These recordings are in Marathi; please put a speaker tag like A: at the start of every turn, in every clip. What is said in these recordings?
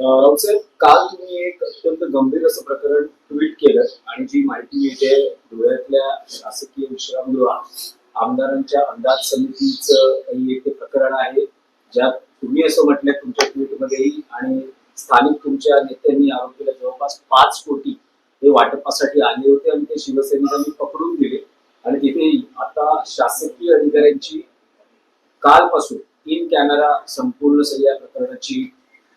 A: राऊत साहेब, काल तुम्ही एक अत्यंत गंभीर असं प्रकरण ट्विट केलं आणि जी माहिती मिळते धुळ्यातल्या शासकीय विश्रामगृहात आमदारांच्या अंदाज समितीचं काही एक प्रकरण आहे, ज्यात तुम्ही असं म्हटलं तुमच्या ट्विटमध्येही आणि स्थानिक तुमच्या नेत्यांनी आरोप केला जवळपास 5 कोटी हे वाटपासाठी आले होते आणि ते शिवसैनिकांनी पकडून दिले आणि तिथे आता शासकीय अधिकाऱ्यांची कालपासून 3 कॅमेरा संपूर्ण सगळ्या प्रकरणाची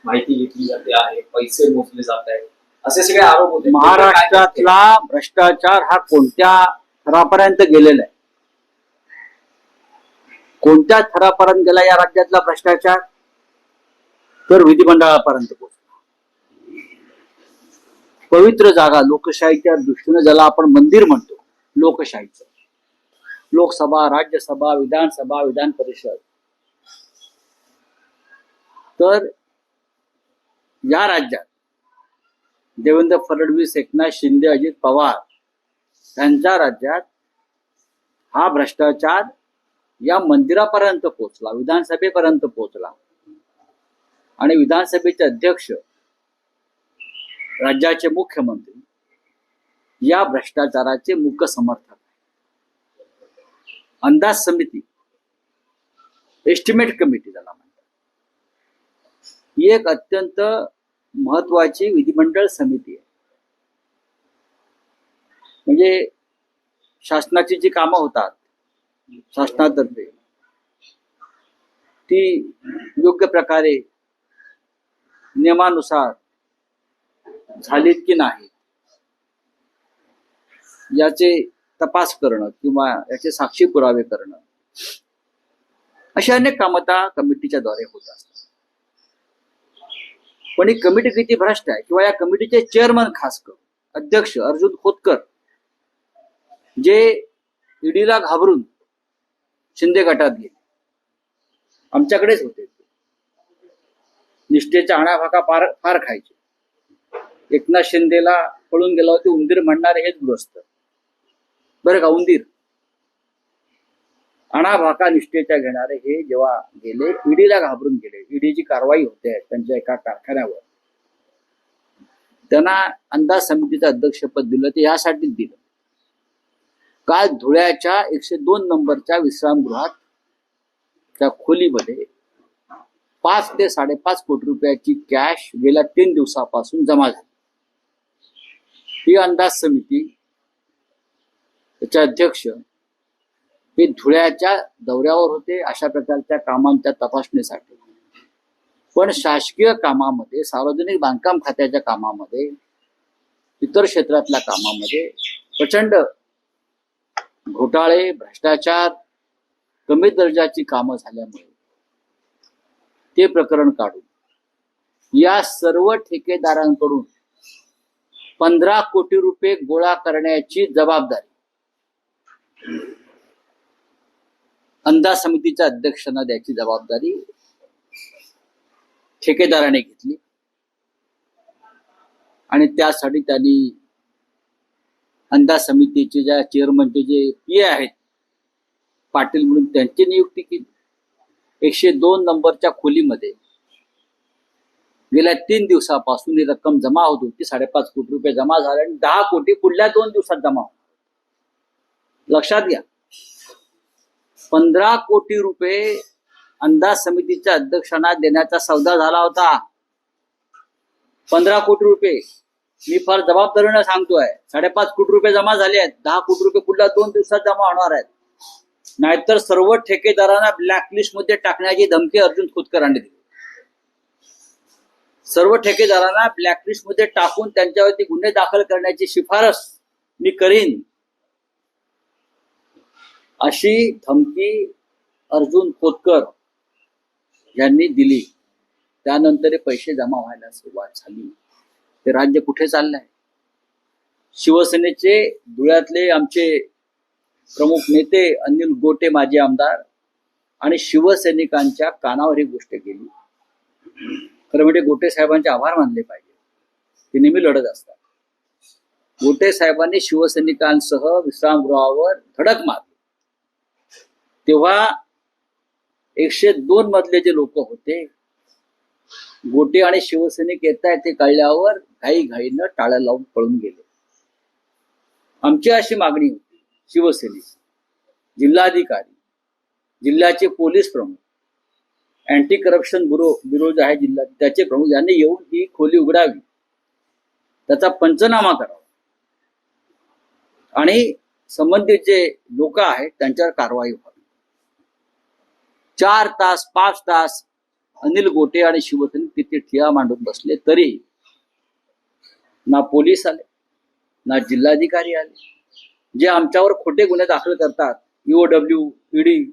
A: माहिती घेतली जाते आहे, पैसे मोजले जात आहेत, असे सगळे आरोप होते.
B: महाराष्ट्रातला भ्रष्टाचार हा कोणत्या थरापर्यंत गेलेला आहे? कोणत्या थरापर्यंत गेला या राज्यातला भ्रष्टाचार? तर विधिमंडळापर्यंत पोहोचला. पवित्र जागा लोकशाहीच्या दृष्टीने ज्याला आपण मंदिर म्हणतो, लोकशाहीचं, लोकसभा, राज्यसभा, विधानसभा, विधान परिषद, तर या राज्यात देवेंद्र फडणवीस, एकनाथ शिंदे, अजित पवार यांच्या राज्यात हा भ्रष्टाचार या मंदिरापर्यंत पोहोचला, विधानसभेपर्यंत पोहोचला आणि विधानसभेचे अध्यक्ष, राज्याचे मुख्यमंत्री या भ्रष्टाचाराचे मुख्य समर्थक. अंदाज समिती, एस्टिमेट कमिटी ज्याला म्हणतात, ही एक अत्यंत महत्वाची विधिमंडळ समिती आहे. म्हणजे शासनाची जी कामं होतात शासनातर्फे ती योग्य प्रकारे नियमानुसार झालीत की नाही याचे तपास करणं किंवा याचे साक्षी पुरावे करणं, अशा अनेक कामं त्या कमिटीच्या द्वारे होत असतात. पण ही कमिटी किती भ्रष्ट आहे, किंवा या कमिटीचे चेअरमन, खास करून अध्यक्ष अर्जुन खोतकर, जे ईडीला घाबरून शिंदे गटात गेले, आमच्याकडेच होते, निष्ठेच्या आणाभाका फार खायचे. एकनाथ शिंदेला पळून गेला होते उंदीर म्हणणारे हेच गृहस्थ, बरं का, उंदीर आणाभाका निष्ठेच्या घेणारे हे जेव्हा गेले, ईडीला घाबरून गेले, ईडीची कारवाई होते त्यांच्या एका कारखान्यावर, त्यांना अंदाज समितीचं अध्यक्षपद दिलं. ते यासाठीच दिलं, काल धुळ्याच्या 102 नंबरच्या विश्रामगृहात त्या खोलीमध्ये 5 ते 5.5 कोटी रुपयाची कॅश गेल्या 3 दिवसापासून जमा झाली. ही अंदाज समिती, त्याचे अध्यक्ष हे धुळ्याच्या दौऱ्यावर होते अशा प्रकारच्या कामांच्या तपासणीसाठी. पण शासकीय कामामध्ये, सार्वजनिक बांधकाम खात्याच्या कामामध्ये, इतर क्षेत्रातल्या कामामध्ये प्रचंड घोटाळे, भ्रष्टाचार, कमी दर्जाची कामं झाल्यामुळे ते प्रकरण काढून या सर्व ठेकेदारांकडून 15 कोटी रुपये गोळा करण्याची जबाबदारी अंदाज समितीच्या अध्यक्षांना द्यायची जबाबदारी ठेकेदाराने घेतली आणि त्यासाठी त्यांनी अंदाज समितीचे ज्या चेअरमनचे जे पीए आहेत पाटील म्हणून त्यांची नियुक्ती केली. 102 नंबरच्या खोलीमध्ये गेल्या 3 दिवसापासून ही रक्कम जमा होत होती. 5.5 कोटी रुपये जमा झाले आणि 10 कोटी पुढल्या 2 दिवसात जमा होणार. लक्षात घ्या, 15 कोटी रुपये अंदाज समितीच्या अध्यक्षांना देण्याचा सौदा झाला होता. 15 कोटी रुपये मी फार जबाबदारीने सांगतोय. 5.5 कोटी रुपये जमा झाले आहेत, 10 कोटी रुपये पुढल्या 2 दिवसात जमा होणार आहेत. नाहीतर सर्व ठेकेदारांना ब्लॅकलिस्ट मध्ये टाकण्याची धमकी अर्जुन खोतकरांनी दिली. सर्व ठेकेदारांना ब्लॅकलिस्ट मध्ये टाकून त्यांच्यावरती गुन्हे दाखल करण्याची शिफारस मी करीन, अशी धमकी अर्जुन खोतकर यांनी दिली. त्यानंतर हे पैसे जमा व्हायला सुरुवात झाली. ते राज्य कुठे चाललंय? शिवसेनेचे धुळ्यातले आमचे प्रमुख नेते अनिल गोटे, माजी आमदार, आणि शिवसैनिकांच्या कानावर ही गोष्ट गेली. खरं म्हणजे गोटे साहेबांचे आभार मानले पाहिजे, ते नेहमी लढत असतात. गोटे साहेबांनी शिवसैनिकांसह विश्रामगृहावर धडक मारली. तेव्हा 102 मधले जे लोक होते, गोटे आणि शिवसैनिक येत आहेत ते कळल्यावर घाईघाईनं टाळ्या लावून पळून गेले. आमची अशी मागणी होती, शिवसैनिक, जिल्हाधिकारी, जिल्ह्याचे पोलीस प्रमुख, अँटी करप्शन ब्युरो जे आहे जिल्हा त्याचे प्रमुख यांनी येऊन ही खोली उघडावी, त्याचा पंचनामा करावा आणि संबंधित जे लोक आहेत त्यांच्यावर कारवाई व्हावी. 4 तास 5 तास अनिल गोटे आणि शिवसैनिक तिथे ठिया मांडून बसले, तरी ना पोलीस आले ना जिल्हाधिकारी आले. जे आमच्यावर खोटे गुन्हे दाखल करतात, EOW, ED,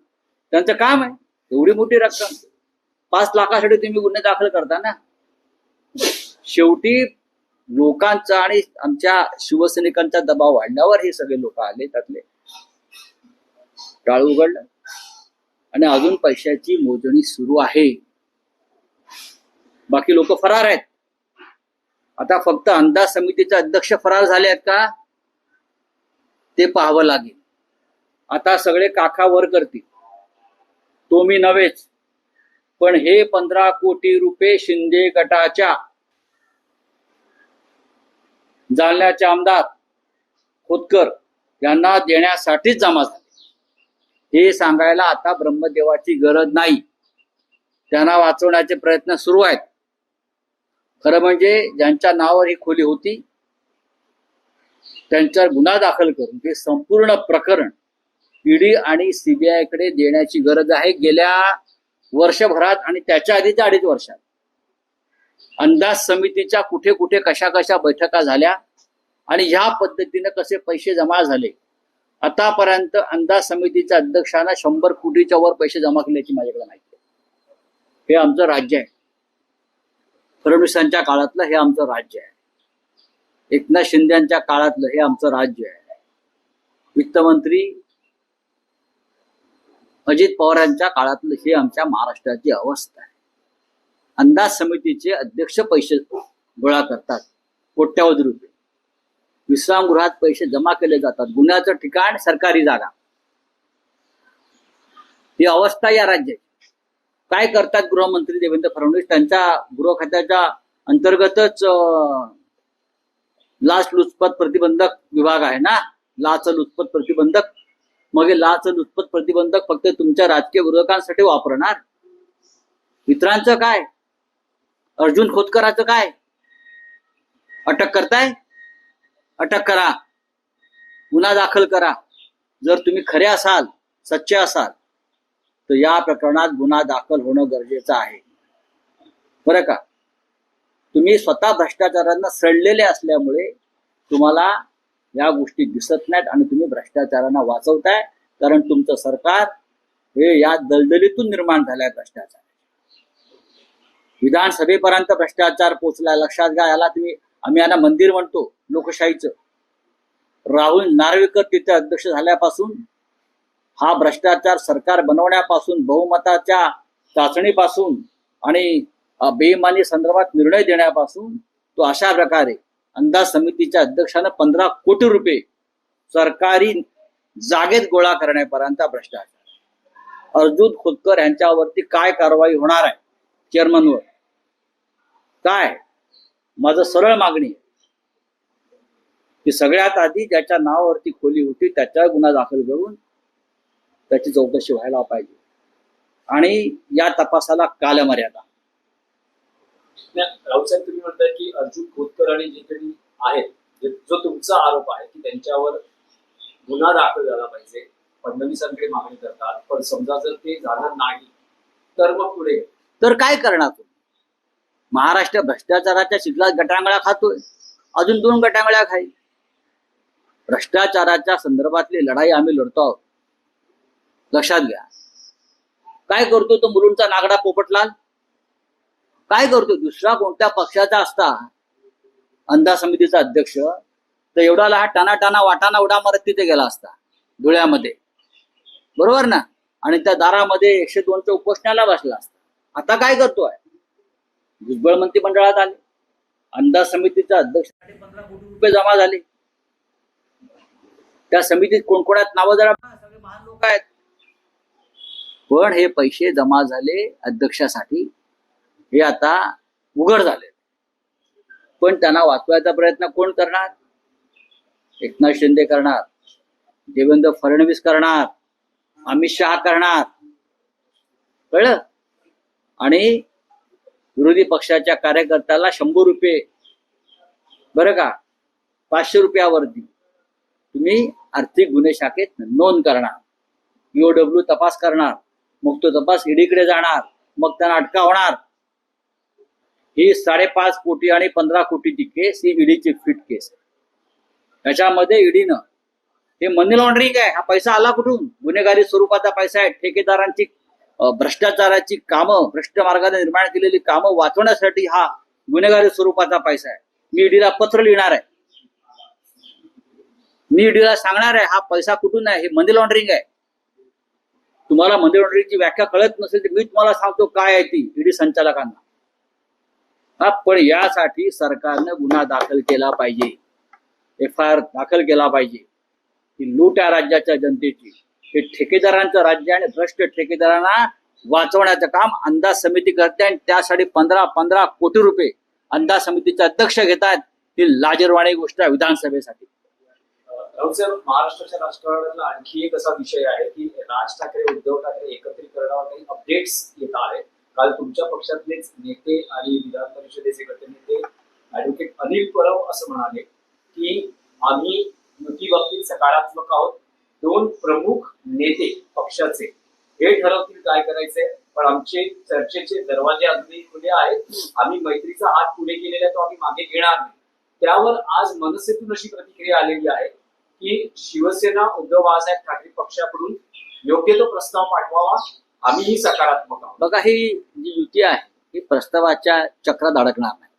B: त्यांचं काम आहे. एवढी मोठी रक्कम 5 लाखासाठी तुम्ही गुन्हे दाखल करता ना. शेवटी लोकांचा आणि आमच्या शिवसैनिकांचा दबाव वाढल्यावर हे सगळे लोक आले, त्यातले टाळ उघडलं आणि अजून पैशाची मोजणी सुरू आहे. बाकी लोक फरार आहेत. आता फक्त अंदाज समितीचे अध्यक्ष फरार झाले आहेत का ते पाहावं लागेल. आता सगळे काखा वर करतील, तो मी नव्हेच, पण हे 15 कोटी रुपये शिंदे गटाच्या जालन्याचे आमदार खोतकर यांना देण्यासाठीच जमा झाले. हे सांगायला आता ब्रह्मदेवाची गरज नाही. त्यांना वाचवण्याचे प्रयत्न सुरू आहेत. खरं म्हणजे ज्यांच्या नावावर ही खोली होती त्यांच्यावर गुन्हा दाखल करून हे संपूर्ण प्रकरण ED आणि CBI कडे देण्याची गरज आहे. गेल्या वर्षभरात आणि त्याच्या आधीच्या 2.5 वर्षात अंदाज समितीच्या कुठे कुठे कशा कशा बैठका झाल्या आणि ह्या पद्धतीने कसे पैसे जमा झाले. आतापर्यंत अंदाज समितीच्या अध्यक्षांना 100 कोटीच्या वर पैसे जमा केल्याची माझ्याकडे माहिती आहे. हे आमचं राज्य आहे. फडणवीसांच्या काळातलं हे आमचं राज्य आहे. एकनाथ शिंदेच्या काळातलं हे आमचं राज्य आहे. वित्तमंत्री अजित पवारांच्या काळातलं हे आमच्या महाराष्ट्राची अवस्था आहे. अंदाज समितीचे अध्यक्ष पैसे गोळा करतात, कोट्यावधी रुपये. विश्रामगृहात पैसे जमा केले जातात. गुन्ह्याचं ठिकाण सरकारी जागा. ही अवस्था या राज्याची. काय करतात गृहमंत्री देवेंद्र फडणवीस? त्यांच्या गृह खात्याच्या अंतर्गतच लाचलुचपत प्रतिबंधक विभाग आहे ना, लाचलुचपत प्रतिबंधक. मग हे लाचलुचपत प्रतिबंधक फक्त तुमच्या राजकीय विरोधकांसाठी वापरणार? इतरांचं काय? अर्जुन खोतकराचं काय? अटक करताय? अटक करा, गुन्हा दाखल करा. जर तुम्ही खरे असाल, सच्चे असाल, तर या प्रकरणात गुन्हा दाखल होणं गरजेचं आहे, बरं का? तुम्ही स्वतः भ्रष्टाचारांना सडलेले असल्यामुळे तुम्हाला या गोष्टी दिसत नाहीत आणि तुम्ही भ्रष्टाचारांना वाचवताय. कारण तुमचं सरकार हे या दलदलीतून निर्माण झालंय. भ्रष्टाचार विधानसभेपर्यंत भ्रष्टाचार पोहोचलाय. लक्षात घ्या. याला आम्ही यांना मंदिर म्हणतो लोकशाहीचं. राहुल नार्वेकर तिथे अध्यक्ष झाल्यापासून, हा भ्रष्टाचार सरकार बनवण्यापासून, बहुमताच्या चाचणीपासून आणि बेईमानी संदर्भात निर्णय देण्यापासून तो अशा प्रकारे अंदाज समितीच्या अध्यक्षानं 15 कोटी रुपये सरकारी जागेत गोळा करण्यापर्यंत भ्रष्टाचार. अर्जुन खोतकर यांच्यावरती काय कारवाई होणार आहे चेअरमनवर? काय? माझं सरळ मागणी आहे की सगळ्यात आधी ज्याच्या नावावरती खोली होती त्याच्यावर गुन्हा दाखल करून त्याची चौकशी व्हायला पाहिजे आणि या तपासाला कालमर्यादा.
A: राऊत साहेब, तुम्ही म्हणताय की अर्जुन खोतकर आणि जे काही आहेत, जो तुमचा आरोप आहे की त्यांच्यावर गुन्हा दाखल झाला पाहिजे, फडणवीसांकडे मागणी करतात, पण समजा जर ते झालं नाही तर मग पुढे
B: तर काय करणार तुम्ही? महाराष्ट्र भ्रष्टाचाराच्या शिगला गटांगळा खातोय, अजून 2 गटांगळ्या खाईल. भ्रष्टाचाराच्या संदर्भातली लढाई आम्ही लढतो आहोत, लक्षात घ्या. काय करतो तो मुलुंडचा नागडा पोपटलाल? काय करतो? दुसरा कोणत्या पक्षाचा असता अंदाज समितीचा अध्यक्ष तर एवढा लहान टाना वाटाणा उडा मारत तिथे गेला असता धुळ्यामध्ये, बरोबर ना? आणि त्या दारामध्ये 102च्या उपोषणाला बसला असता. आता काय करतोय? भुजबळ मंत्रिमंडळात आले, अंदाज समितीच्या अध्यक्षासाठी 15 कोटी रुपये जमा झाले. त्या समितीत कोणकोणात नावं जरा सगळे महान लोक आहेत, पण हे पैसे जमा झाले अध्यक्षासाठी. हे आता उघड झाले. पण त्यांना वाचवायचा प्रयत्न कोण करणार? एकनाथ शिंदे करणार, देवेंद्र फडणवीस करणार, अमित शहा करणार. कळलं? आणि विरोधी पक्षाच्या कार्यकर्त्याला 100 रुपये, बरं का, 500 रुपयावरती तुम्ही आर्थिक गुन्हे शाखेत नोंद करणार, EOW तपास करणार, मग तो तपास ईडीकडे जाणार, मग त्यांना अटका होणार. ही 5.5 कोटी आणि 15 कोटीची केस ही ईडीची फिट केस. त्याच्यामध्ये ईडीनं हे मनी लॉन्ड्रिंग आहे. हा पैसा आला कुठून? गुन्हेगारी स्वरूपाचा पैसा आहे. ठेकेदारांची भ्रष्टाचाराची कामं, भ्रष्ट मार्गाने निर्माण केलेली कामं वाचवण्यासाठी हा गुन्हेगारी स्वरूपाचा पैसा आहे. मी ईडीला पत्र लिहिणार आहे, मी ईडीला सांगणार आहे हा पैसा कुठून आहे, हे मनी लॉन्ड्रिंग आहे. तुम्हाला मनी लॉन्ड्रिंगची व्याख्या कळत नसेल तर मी तुम्हाला सांगतो काय आहे ती ईडी संचालकांना. हा, पण यासाठी सरकारनं गुन्हा दाखल केला पाहिजे, FIR दाखल केला पाहिजे. ही लूट आहे राज्याच्या जनतेची. हे ठेकेदारांचं राज्य आणि भ्रष्ट ठेकेदारांना वाचवण्याचं काम अंदाज समिती करते आणि त्यासाठी 15 कोटी रुपये अंदाज समितीचे अध्यक्ष घेतात. ही लाजिरवाणी गोष्ट आहे विधानसभेसाठी.
A: राऊत साहेब, महाराष्ट्राच्या राजकारणातला आणखी एक असा विषय आहे की राज ठाकरे उद्धव ठाकरे एकत्रीकरणावर काही अपडेट्स येत आहेत. काल तुमच्या पक्षातलेच नेते आणि विधान परिषदेचे गटनेते ऍडव्होकेट अनिल परब असं म्हणाले की आम्ही युती बाबतीत सकारात्मक आहोत. 2 प्रमुख नेते पक्षाचे हे ठरवतील काय करायचंय, पण आमचे चर्चेचे दरवाजे अजूनही खुले आहेत. आम्ही मैत्रीचा हात पुढे केलेला तो आम्ही मागे घेणार नाही. त्यावर आज मनसेतून अशी प्रतिक्रिया आलेली आहे की शिवसेना उद्धव बाळासाहेब ठाकरे पक्षाकडून योग्य तो प्रस्ताव पाठवावा, आम्हीही सकारात्मक आहोत.
B: बघा, ही जी युती आहे ही प्रस्तावाच्या चक्रात अडकणार नाही.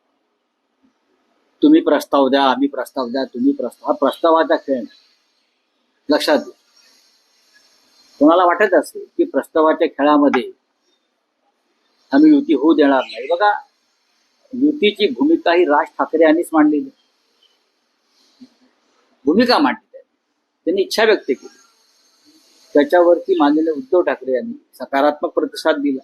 B: तुम्ही प्रस्ताव द्या, आम्ही प्रस्ताव द्या, तुम्ही प्रस्ताव, हा प्रस्तावाचा खेळ नाही. लक्षात घ्या. कोणाला वाटत असेल की प्रस्तावाच्या खेळामध्ये आम्ही युती होऊ देणार नाही. बघा, युतीची भूमिका ही राज ठाकरे यांनीच मांडलेली भूमिका मांडली आहे. त्यांनी इच्छा व्यक्त केली, त्याच्यावरती मानलेले उद्धव ठाकरे यांनी सकारात्मक प्रतिसाद दिला.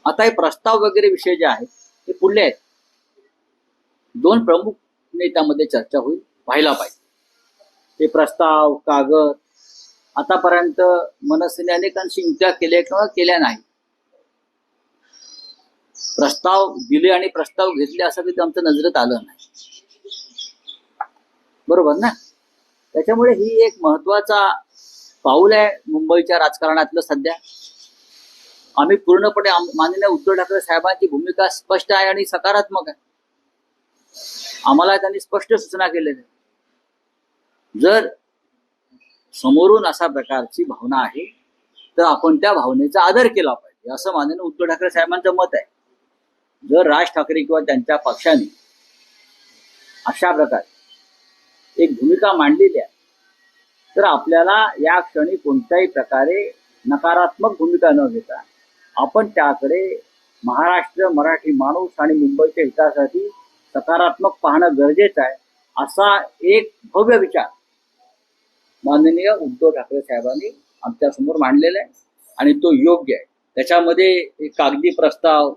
B: आता हे प्रस्ताव वगैरे विषय जे आहेत ते पुढले आहेत. 2 प्रमुख नेत्यामध्ये चर्चा होईल, व्हायला पाहिजे. हे प्रस्ताव कागद आतापर्यंत मनसेने अनेकांशी युत्या केल्या किंवा केल्या नाही. प्रस्ताव दिले आणि प्रस्ताव घेतले असं कधी आमच्या नजरेत आलं नाही, बरोबर ना? त्याच्यामुळे ही एक महत्वाचा पाऊल आहे मुंबईच्या राजकारणातलं सध्या. आम्ही पूर्णपणे माननीय उद्धव ठाकरे साहेबांची भूमिका स्पष्ट आहे आणि सकारात्मक आहे. आम्हाला त्यांनी स्पष्ट सूचना केलेल्या. जर समोरून अशा प्रकारची भावना आहे तर आपण त्या भावनेचा आदर केला पाहिजे, असं माननीय उद्धव ठाकरे साहेबांचं मत आहे. जर राज ठाकरे किंवा त्यांच्या पक्षाने अशा प्रकारे एक भूमिका मांडलेली आहे तर आपल्याला या क्षणी कोणत्याही प्रकारे नकारात्मक भूमिका न घेता आपण त्याकडे महाराष्ट्र, मराठी माणूस आणि मुंबईच्या हितासाठी सकारात्मक पाहणं गरजेचं आहे. असा एक भव्य विचार माननीय उद्धव ठाकरे साहेबांनी आमच्या समोर मांडलेला आहे आणि तो योग्य आहे. त्याच्यामध्ये एक कागदी प्रस्ताव,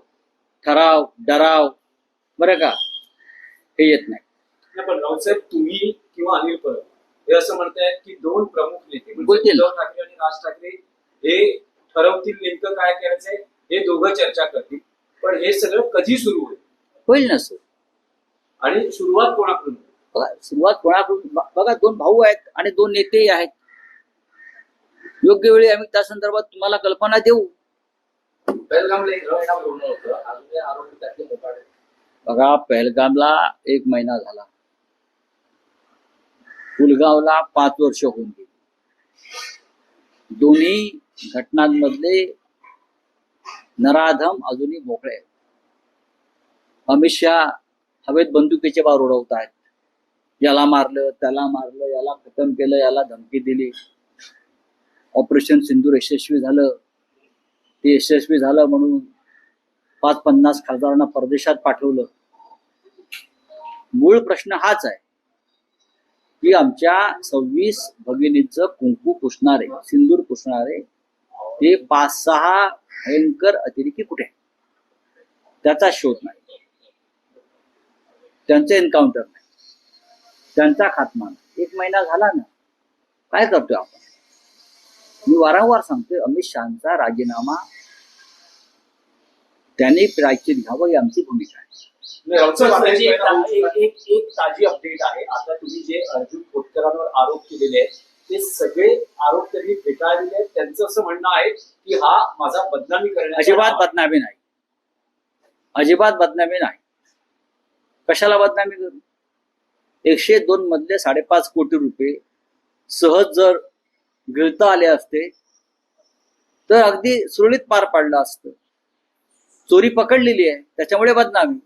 B: ठराव, डराव, बरं का, हे येत नाही.
A: पण राऊतसाहेब, तुम्ही किंवा अनिल परब हे असं म्हणतायत की 2 प्रमुख नेते म्हणजे
B: बोलतील.
A: उद्धव ठाकरे आणि राज ठाकरे हे ठरवतील नेमकं काय करायचंय, हे दोघं चर्चा करतील. पण हे सगळं कधी सुरू होईल?
B: होईल ना सर.
A: आणि सुरुवात कोणाकडून?
B: बघा, सुरुवात कोणाकडून? बघा, 2 भाऊ आहेत आणि 2 नेतेही आहेत. योग्य वेळी आम्ही त्या संदर्भात तुम्हाला कल्पना देऊ. बघा, पहलगामला 1 महिना झाला, पुलगावला 5 वर्ष होऊन गेली. दोन्ही घटनांमधले नराधम अजूनही मोकळे आहेत. अमित शहा हवेत बंदुकीचे बार उडवत आहेत. याला मारलं, त्याला मारलं, याला खतम केलं, याला धमकी दिली. ऑपरेशन सिंदूर यशस्वी झालं. ते यशस्वी झालं म्हणून 50 खासदारांना परदेशात पाठवलं. मूळ प्रश्न हाच आहे की आमच्या 26 भगिनींचं कुंकू पुसणारे, सिंदूर पुसणारे ते 5-6 भयंकर अतिरेकी कुठे? त्याचा शोध नाही, त्यांचं एन्काउंटर नाही, त्यांचा खात्मा नाही. 1 महिना झाला ना, काय करतोय आपण? मी वारंवार सांगतोय, अमित शहाचा राजीनामा त्यांनी प्रायश्चित घ्यावं ही आमची भूमिका आहे.
A: एक ताजी अपडेट आहे. आता तुम्ही जे अर्जुन खोतकरांवर आरोप केलेले आहेत ते सगळे आरोप त्यांनी फेटाळलेले आहेत. त्यांचं असं म्हणणं आहे की हा माझा बदनामी करण्याचा
B: अजिबात बदनामी नाही, अजिबात बदनामी नाही. कशाला बदनामी करू? 102 मधले 5.5 कोटी रुपये सहज जर गिळता आले असते तर अगदी सुरळीत पार पाडलं असतं. चोरी पकडलेली आहे त्याच्यामुळे बदनामी.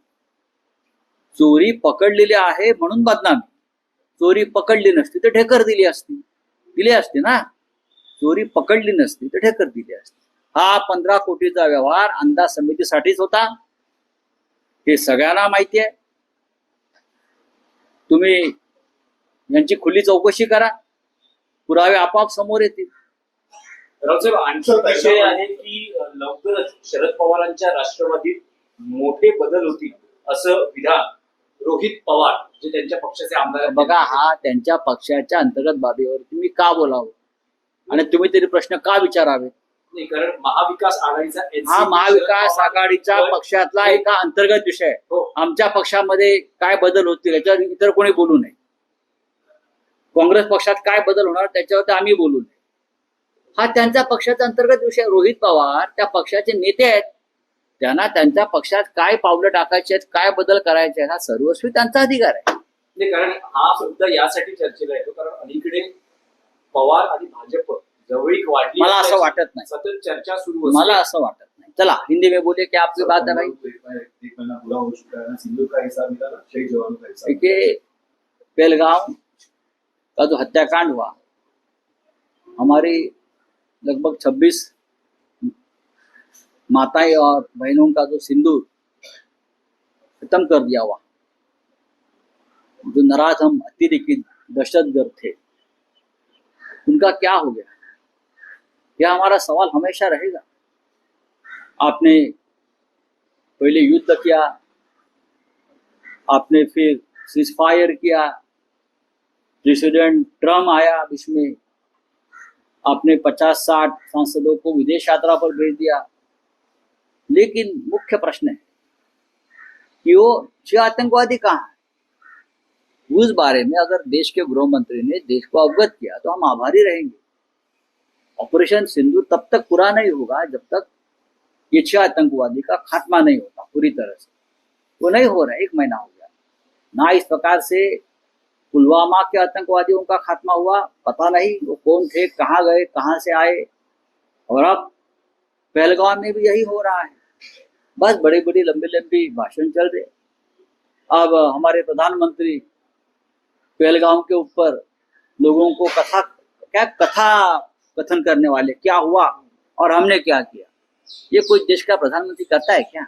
B: चोरी पकडलेली आहे म्हणून बदनामी. चोरी पकडली नसती तर ढेकर दिली असती ना. चोरी पकडली नसती तर ढेकर दिली असती. हा 15 कोटीचा व्यवहार अंदाज समितीसाठीच होता, हे सगळ्यांना माहिती आहे. तुम्ही यांची खुली चौकशी करा, पुरावे आपोआप समोर येतील.
A: रावसाहेब, आणखी एक विषय आहे की लवकरच शरद पवारांच्या राष्ट्रवादीत मोठे बदल होतील असं विधान रोहित पवार जे त्यांच्या पक्षाचे आमदार आहेत,
B: बघा, हा त्यांच्या पक्षाच्या अंतर्गत बाबीवर तुम्ही का बोलावं आणि तुम्ही तरी प्रश्न का विचारावे?
A: नाही, कारण महाविकास आघाडीचा
B: हा महाविकास आघाडीच्या पक्षातला एका अंतर्गत विषय आहे.
A: हो.
B: आमच्या पक्षामध्ये काय बदल होतील याच्यावर इतर कोणी बोलू नये. काँग्रेस पक्षात काय बदल होणार त्याच्यावर आम्ही बोलू नये. हा त्यांच्या पक्षाचा अंतर्गत विषय. रोहित पवार त्या पक्षाचे नेते आहेत, त्यांना त्यांच्या पक्षात काय पावलं टाकायचे आहेत, काय बदल करायचे आहेत, हा सर्वस्वी त्यांचा अधिकार आहे.
A: नाही, कारण हा मुद्दा यासाठी चर्चेला येतो कारण अलीकडे पवार आणि भाजप जवळीक वाढली.
B: मला असं वाटत नाही,
A: सतत चर्चा सुरू असते.
B: मला असं वाटत नाही. चला हिंदी में बोलिए, क्या आपकी बात है भाई?
A: बुरा हो चुका है ना, सिंधु का हिसाब निकाला, शहीद जवानों का हिसाब.
B: देखिए, पहलगाम का जो हत्याकांड हुआ, हमारी लगभग 26 माताएं और बहनों का जो सिंदूर खत्म कर दिया हुआ, जो नराधम अतिरेकी दहशतगर्द थे, उनका क्या हो गया? यह हमारा सवाल हमेशा रहेगा. आपने पहले युद्ध किया, आपने फिर सीजफायर किया, प्रेसिडेंट ट्रम्प आया बीच में, आपने 50-60 सांसदों को विदेश यात्रा पर भेज दिया. लेकिन मुख्य प्रश्न है कि वो 6 आतंकवादी कहाँ है? उस बारे में अगर देश के गृह मंत्री ने देश को अवगत किया तो हम आभारी रहेंगे. ऑपरेशन सिंदूर तब तक पूरा नहीं होगा जब तक ये 6 आतंकवादी का खात्मा नहीं होता पूरी तरह से. वो नहीं हो रहा है, 1 महीना हो गया ना. इस प्रकार से पुलवामा के आतंकवादियों का खात्मा हुआ, पता नहीं वो कौन थे, कहाँ गए, कहाँ से आए. और अब पहलगाम में भी यही हो रहा है. बस बड़ी बड़ी लंबी लंबी भाषण चल रहे. अब हमारे प्रधानमंत्री पहलगाम के ऊपर लोगों को कथा कथन करने वाले, क्या हुआ और हमने क्या किया. ये कोई देश का प्रधानमंत्री करता है क्या?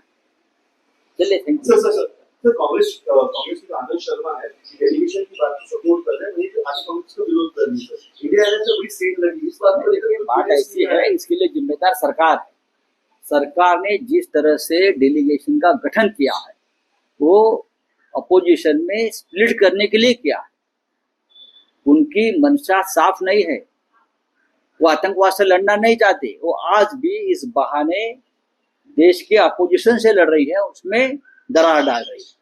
B: चलिए, थैंक यू.
C: सर, कांग्रेस के आनंद शर्मा है, डेलीगेशन की बात सपोर्ट कर रहे हैं, वहीं आज कांग्रेस का विरोध कर रही है. इंडिया से बड़ी स्टेट लगी इस बात को लेकर.
B: बात ऐसी है, इसके लिए जिम्मेदार सरकार है. सरकार ने जिस तरह से डेलीगेशन का गठन किया है वो अपोजिशन में स्प्लिट करने के लिए किया है. उनकी मंशा साफ नहीं है, वो आतंकवाद से लड़ना नहीं चाहते. वो आज भी इस बहाने देश के अपोजिशन से लड़ रही है, उसमें दरार डाल रही है.